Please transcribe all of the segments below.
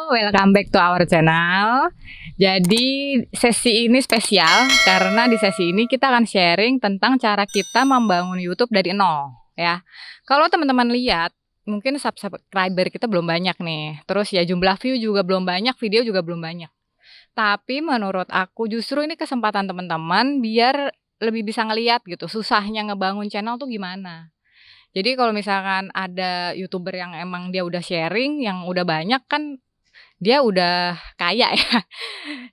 welcome back to our channel. Jadi sesi ini spesial karena di sesi ini kita akan sharing tentang cara kita membangun YouTube dari nol ya. Kalau teman-teman lihat, mungkin subscriber kita belum banyak nih. Terus ya jumlah view juga belum banyak, video juga belum banyak. Tapi menurut aku justru ini kesempatan teman-teman biar lebih bisa ngeliat gitu susahnya ngebangun channel tuh gimana. Jadi kalau misalkan ada YouTuber yang emang dia udah sharing, yang udah banyak kan dia udah kaya ya.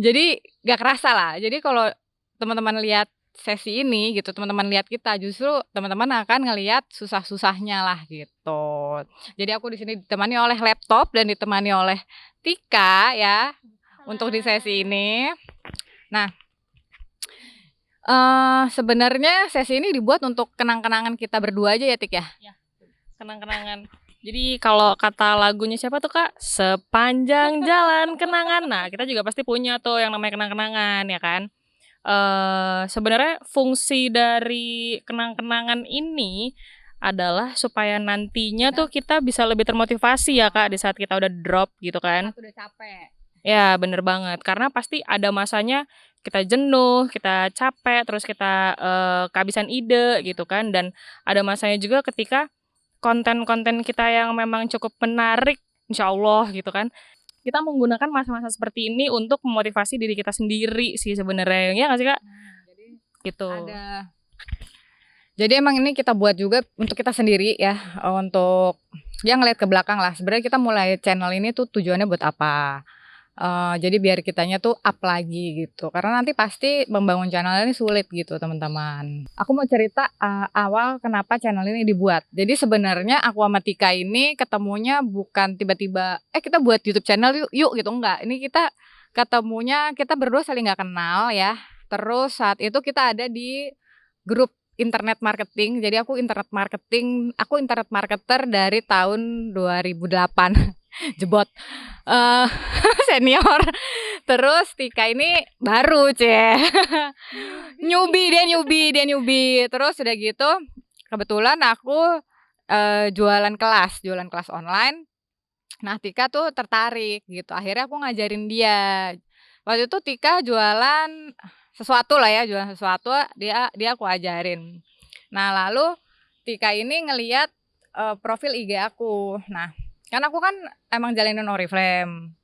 Jadi gak kerasa lah. Jadi kalau teman-teman lihat sesi ini gitu, teman-teman lihat kita justru teman-teman akan ngelihat susah-susahnya lah gitu. Jadi aku di sini ditemani oleh laptop dan ditemani oleh Tika ya untuk di sesi ini. Nah, sebenarnya sesi ini dibuat untuk kenang-kenangan kita berdua aja ya Tik ya? Ya, kenang-kenangan. Jadi kalau kata lagunya siapa tuh Kak? Sepanjang jalan kenangan. Nah, kita juga pasti punya tuh yang namanya kenang-kenangan ya kan. Sebenarnya fungsi dari kenang-kenangan ini adalah supaya nantinya tuh kita bisa lebih termotivasi ya Kak di saat kita udah drop gitu kan. Udah capek. Ya bener banget, karena pasti ada masanya kita jenuh, kita capek, terus kita kehabisan ide gitu kan. Dan ada masanya juga ketika konten-konten kita yang memang cukup menarik, insya Allah gitu kan, kita menggunakan masa-masa seperti ini untuk memotivasi diri kita sendiri sih sebenarnya, ya nggak sih Kak? Jadi Gitu. Jadi emang ini kita buat juga untuk kita sendiri ya, untuk ya ngeliat ke belakang lah. Sebenarnya kita mulai channel ini tuh tujuannya buat apa? Jadi biar kitanya tuh up lagi gitu. Karena nanti pasti membangun channel ini sulit gitu teman-teman. Aku mau cerita awal kenapa channel ini dibuat. Jadi sebenarnya aku sama Tika ini ketemunya bukan tiba-tiba kita buat YouTube channel yuk gitu, enggak. Ini kita ketemunya, kita berdua saling nggak kenal ya. Terus saat itu kita ada di grup internet marketing. Jadi aku internet marketer dari tahun 2008. Jebot senior. Terus Tika ini baru newbie. Terus udah gitu kebetulan aku jualan kelas online. Nah Tika tuh tertarik gitu, akhirnya aku ngajarin dia. Waktu itu Tika jualan sesuatu, dia aku ajarin. Nah lalu Tika ini ngeliat profil IG aku. Nah kan aku kan emang jalanin Oriflame.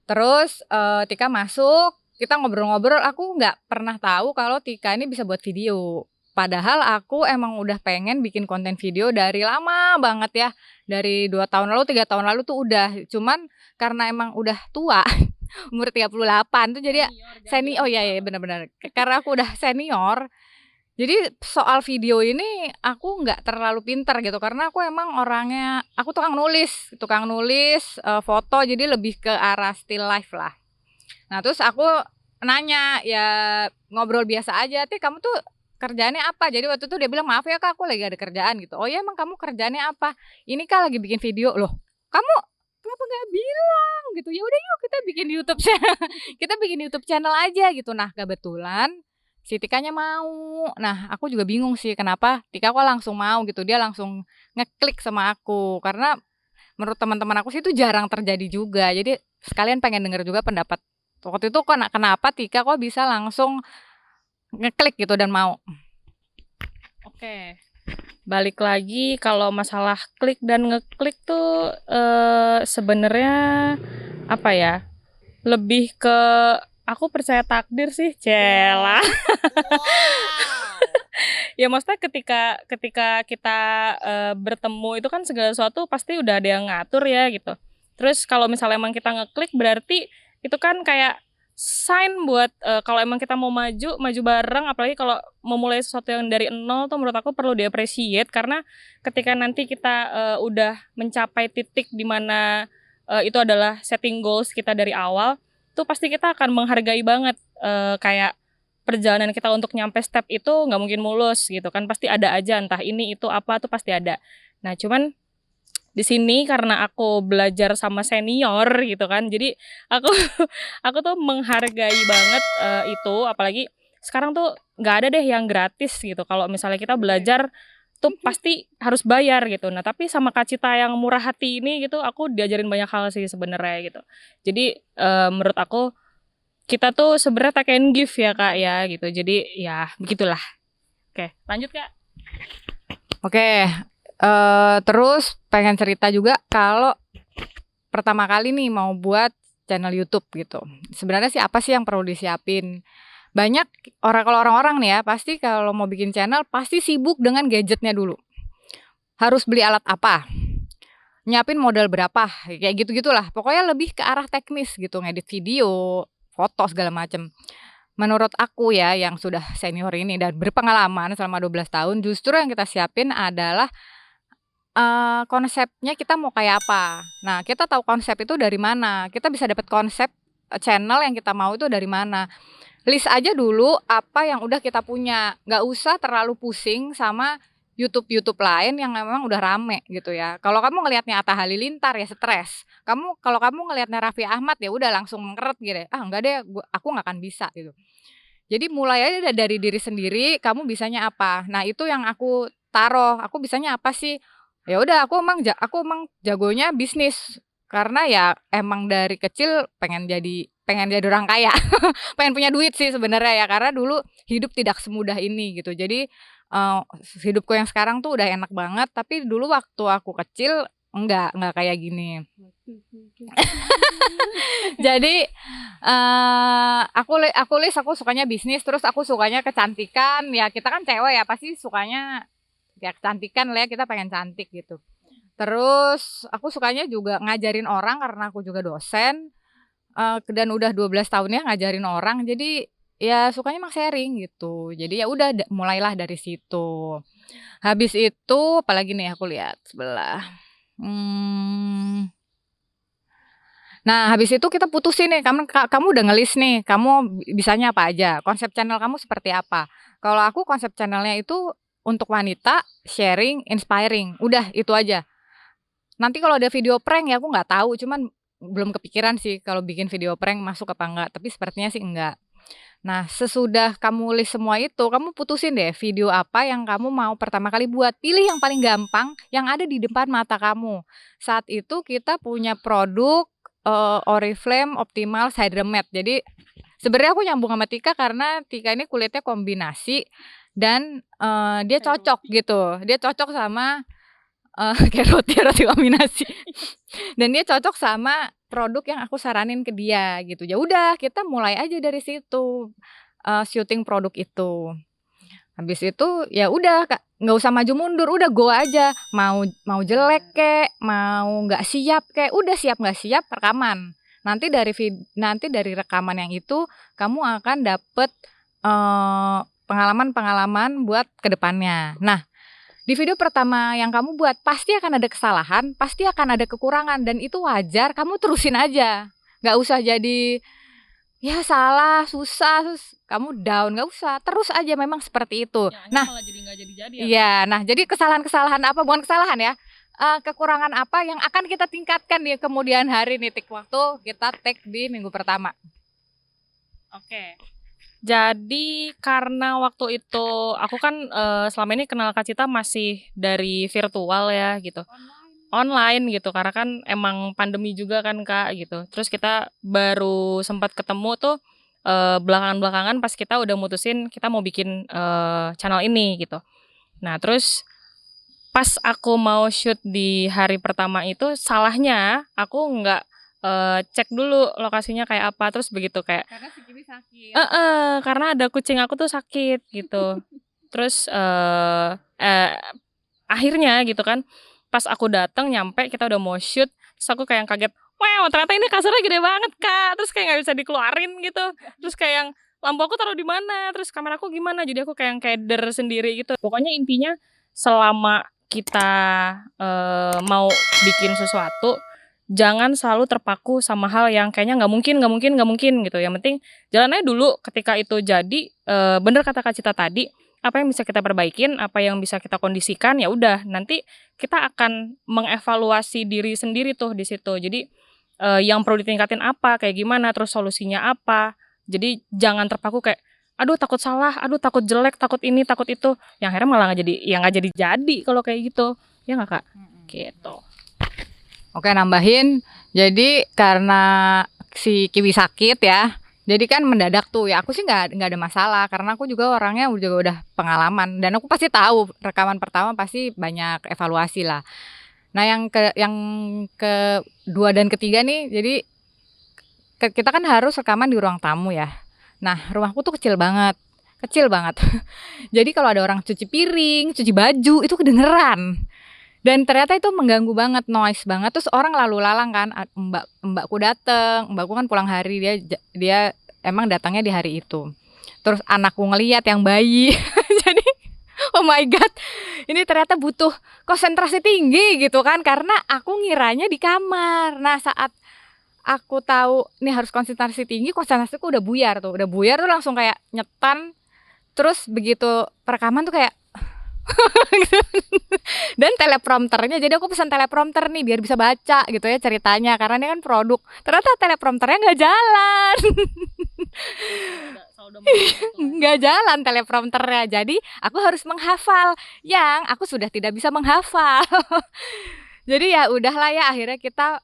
Terus Tika masuk, kita ngobrol-ngobrol. Aku nggak pernah tahu kalau Tika ini bisa buat video. Padahal aku emang udah pengen bikin konten video dari lama banget ya. Dari 2 tahun lalu, 3 tahun lalu tuh udah. Cuman karena emang udah tua, umur 38 tuh jadi senior. Oh iya benar-benar. Karena aku udah senior. Jadi soal video ini aku nggak terlalu pinter gitu karena aku emang orangnya, aku tukang nulis foto, jadi lebih ke arah still life lah. Nah terus aku nanya ya ngobrol biasa aja, kamu tuh kerjaannya apa? Jadi waktu itu dia bilang maaf ya Kak aku lagi ada kerjaan gitu. Oh ya emang kamu kerjaannya apa? Ini Kak lagi bikin video. Loh kamu kenapa nggak bilang gitu? Ya udah yuk kita bikin YouTube channel. Kita bikin YouTube channel aja gitu. Nah kebetulan si Tikanya mau. Nah aku juga bingung sih kenapa Tika kok langsung mau gitu. Dia langsung ngeklik sama aku. Karena menurut teman-teman aku sih itu jarang terjadi juga. Jadi sekalian pengen denger juga pendapat. Waktu itu kenapa Tika kok bisa langsung ngeklik gitu dan mau. Oke, balik lagi kalau masalah klik dan ngeklik tuh sebenarnya apa ya? Lebih ke aku percaya takdir sih, Cela. Ya maksudnya ketika kita bertemu itu kan segala sesuatu pasti udah ada yang ngatur ya gitu. Terus kalau misalnya emang kita ngeklik berarti itu kan kayak sign buat kalau emang kita mau maju bareng, apalagi kalau memulai sesuatu yang dari nol tuh menurut aku perlu di-appreciate karena ketika nanti kita udah mencapai titik di mana itu adalah setting goals kita dari awal, tuh pasti kita akan menghargai banget kayak perjalanan kita untuk nyampe step itu nggak mungkin mulus gitu kan, pasti ada aja entah ini itu apa tuh pasti ada. Nah cuman di sini karena aku belajar sama senior gitu kan, jadi aku tuh menghargai banget itu, apalagi sekarang tuh nggak ada deh yang gratis gitu. Kalau misalnya kita belajar YouTube pasti harus bayar gitu. Nah, tapi sama Kak Cita yang murah hati ini gitu, aku diajarin banyak hal sih sebenarnya gitu. Jadi menurut aku kita tuh sebenarnya take and give ya Kak ya gitu. Jadi ya begitulah. Oke, lanjut Kak. Oke, terus pengen cerita juga kalau pertama kali nih mau buat channel YouTube gitu. Sebenarnya sih apa sih yang perlu disiapin? Banyak kalau orang-orang nih ya, pasti kalau mau bikin channel pasti sibuk dengan gadgetnya dulu. Harus beli alat apa? Nyiapin modal berapa? Kayak gitu-gitulah. Pokoknya lebih ke arah teknis gitu, ngedit video, foto segala macem. Menurut aku ya yang sudah senior ini dan berpengalaman selama 12 tahun, justru yang kita siapin adalah konsepnya kita mau kayak apa. Nah, kita tahu konsep itu dari mana, kita bisa dapat konsep channel yang kita mau itu dari mana. List aja dulu apa yang udah kita punya, nggak usah terlalu pusing sama YouTube lain yang memang udah rame gitu ya. Kalau kamu ngelihatnya Atta Halilintar ya stres. Kalau kamu ngelihatnya Raffi Ahmad ya udah langsung ngeret gitu ya. Ah enggak deh, aku nggak akan bisa gitu. Jadi mulai aja dari diri sendiri, kamu bisanya apa. Nah itu yang aku taruh, aku bisanya apa sih? Ya udah aku emang jagonya bisnis. Karena ya emang dari kecil pengen jadi orang kaya. Pengen punya duit sih sebenarnya ya, karena dulu hidup tidak semudah ini gitu. Jadi hidupku yang sekarang tuh udah enak banget, tapi dulu waktu aku kecil enggak kayak gini. Jadi aku sukanya bisnis, terus aku sukanya kecantikan. Ya kita kan cewek ya pasti sukanya ya kecantikan lah ya, kita pengen cantik gitu. Terus aku sukanya juga ngajarin orang karena aku juga dosen. Dan udah 12 tahun ya ngajarin orang, jadi ya sukanya emang sharing gitu. Jadi ya udah mulailah dari situ. Habis itu apalagi nih aku lihat sebelah. Nah habis itu kita putusin nih, kamu udah ngelis nih, kamu bisanya apa aja, konsep channel kamu seperti apa. Kalau aku konsep channelnya itu untuk wanita, sharing, inspiring, udah itu aja. Nanti kalau ada video prank ya aku nggak tahu, cuman belum kepikiran sih kalau bikin video prank masuk apa enggak, tapi sepertinya sih enggak. Nah, sesudah kamu list semua itu, kamu putusin deh video apa yang kamu mau pertama kali buat. Pilih yang paling gampang, yang ada di depan mata kamu. Saat itu kita punya produk Oriflame Optimal Hydra Matte. Jadi sebenarnya aku nyambung sama Tika karena Tika ini kulitnya kombinasi dan dia cocok gitu. Dia cocok sama kayak roti kombinasi. Dan dia cocok sama produk yang aku saranin ke dia gitu. Ya udah kita mulai aja dari situ, syuting produk itu. Habis itu ya udah nggak usah maju mundur, udah go aja. Mau jelek kek, mau nggak siap kek, udah siap nggak siap rekaman. Nanti dari rekaman yang itu kamu akan dapet pengalaman-pengalaman buat kedepannya. Nah, di video pertama yang kamu buat pasti akan ada kesalahan, pasti akan ada kekurangan dan itu wajar, kamu terusin aja. Nggak usah jadi ya salah, susah, terus kamu down, nggak usah. Terus aja memang seperti itu. Ya, nah, malah jadi nggak jadi-jadi ya. iya, nah jadi kesalahan-kesalahan apa, bukan kesalahan ya. Kekurangan apa yang akan kita tingkatkan di kemudian hari nih waktu kita take di minggu pertama. Oke. Jadi karena waktu itu aku kan selama ini kenal Kak Cita masih dari virtual ya gitu. Online gitu karena kan emang pandemi juga kan Kak gitu. Terus kita baru sempat ketemu tuh belakangan-belakangan pas kita udah mutusin kita mau bikin channel ini gitu. Nah, terus pas aku mau shoot di hari pertama itu salahnya aku nggak cek dulu lokasinya kayak apa, terus begitu kayak Karena si Kimi sakit. karena ada kucing aku tuh sakit gitu. Terus akhirnya gitu kan, pas aku datang nyampe kita udah mau shoot, terus aku kayak kaget, wow ternyata ini kasurnya gede banget Kak, terus kayak nggak bisa dikeluarin gitu, terus kayak yang lampu aku taruh di mana, terus kameraku gimana, jadi aku kayak keder sendiri gitu. Pokoknya intinya selama kita mau bikin sesuatu, jangan selalu terpaku sama hal yang kayaknya nggak mungkin gitu. Yang penting jalan aja dulu. Ketika itu jadi bener kata Kak Cita tadi, apa yang bisa kita perbaikin, apa yang bisa kita kondisikan, ya udah nanti kita akan mengevaluasi diri sendiri tuh di situ. Jadi yang perlu ditingkatin apa, kayak gimana, terus solusinya apa. Jadi jangan terpaku kayak aduh takut salah, aduh takut jelek, takut ini, takut itu. Yang akhirnya malah nggak jadi kalau kayak gitu. Ya nggak Kak? Gitu. Oke, nambahin. Jadi karena si Kiwi sakit ya, jadi kan mendadak tuh ya. Aku sih nggak ada masalah karena aku juga orangnya juga udah pengalaman dan aku pasti tahu rekaman pertama pasti banyak evaluasi lah. Nah yang kedua dan ketiga nih, jadi kita kan harus rekaman di ruang tamu ya. Nah rumahku tuh kecil banget, kecil banget. Jadi kalau ada orang cuci piring, cuci baju itu kedengeran. Dan ternyata itu mengganggu banget, noise banget. Terus orang lalu lalang kan, mbakku dateng, mbakku kan pulang hari, dia emang datangnya di hari itu. Terus anakku ngeliat yang bayi, jadi oh my god, ini ternyata butuh konsentrasi tinggi gitu kan, karena aku ngiranya di kamar. Nah saat aku tahu ini harus konsentrasi tinggi, konsentrasiku udah buyar tuh langsung kayak nyetan. Terus begitu perekaman tuh kayak dan teleprompternya, jadi aku pesan teleprompter nih biar bisa baca gitu ya ceritanya, karena ini kan produk. Ternyata teleprompternya nggak jalan. Nggak jalan teleprompternya, jadi aku harus menghafal yang aku sudah tidak bisa menghafal. Jadi ya udahlah ya, akhirnya kita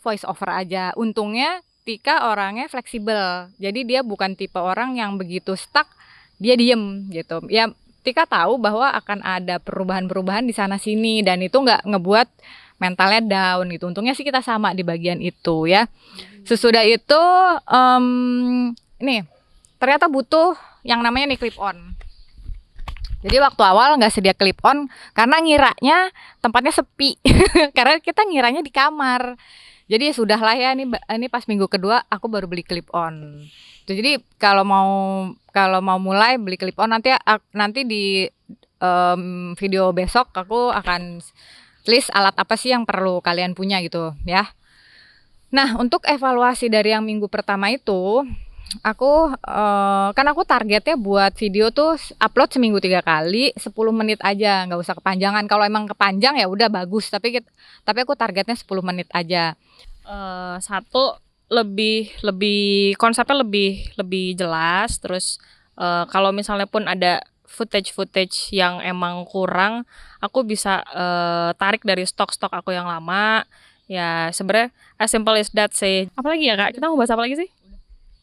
voice over aja. Untungnya Tika orangnya fleksibel, jadi dia bukan tipe orang yang begitu stuck dia diem gitu ya. Tika tahu bahwa akan ada perubahan-perubahan di sana sini dan itu nggak ngebuat mentalnya down gitu. Untungnya sih kita sama di bagian itu ya. Sesudah itu nih ternyata butuh yang namanya nih clip on. Jadi waktu awal nggak sedia clip on karena ngiranya tempatnya sepi. Karena kita ngiranya di kamar. Jadi ya sudahlah ya, ini pas minggu kedua aku baru beli clip on. Jadi kalau mau mulai beli clip on, nanti di video besok aku akan list alat apa sih yang perlu kalian punya gitu ya. Nah untuk evaluasi dari yang minggu pertama itu, aku targetnya buat video tuh upload seminggu 3 kali 10 menit aja, nggak usah kepanjangan. Kalau emang kepanjang ya udah bagus, tapi aku targetnya 10 menit aja. Satu, lebih konsepnya lebih jelas. Terus kalau misalnya pun ada footage yang emang kurang, aku bisa tarik dari stok aku yang lama. Ya sebenarnya as simple as that sih. Apalagi ya Kak, kita mau bahas apa lagi sih?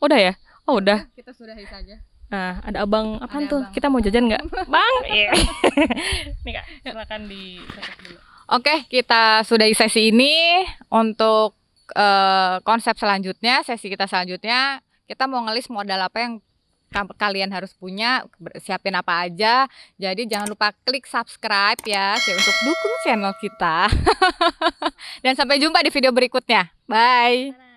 Udah ya? Oh udah. Kita sudahi saja. Nah ada abang apaan tuh? Abang. Kita mau jajan nggak? Bang? Iya. Nih Kak, silakan ditutup dulu. Oke, kita sudahi sesi ini. Untuk konsep selanjutnya, sesi kita selanjutnya, kita mau ngelis modal apa yang kalian harus punya, siapin apa aja. Jadi jangan lupa klik subscribe ya untuk dukung channel kita. Dan sampai jumpa di video berikutnya. Bye.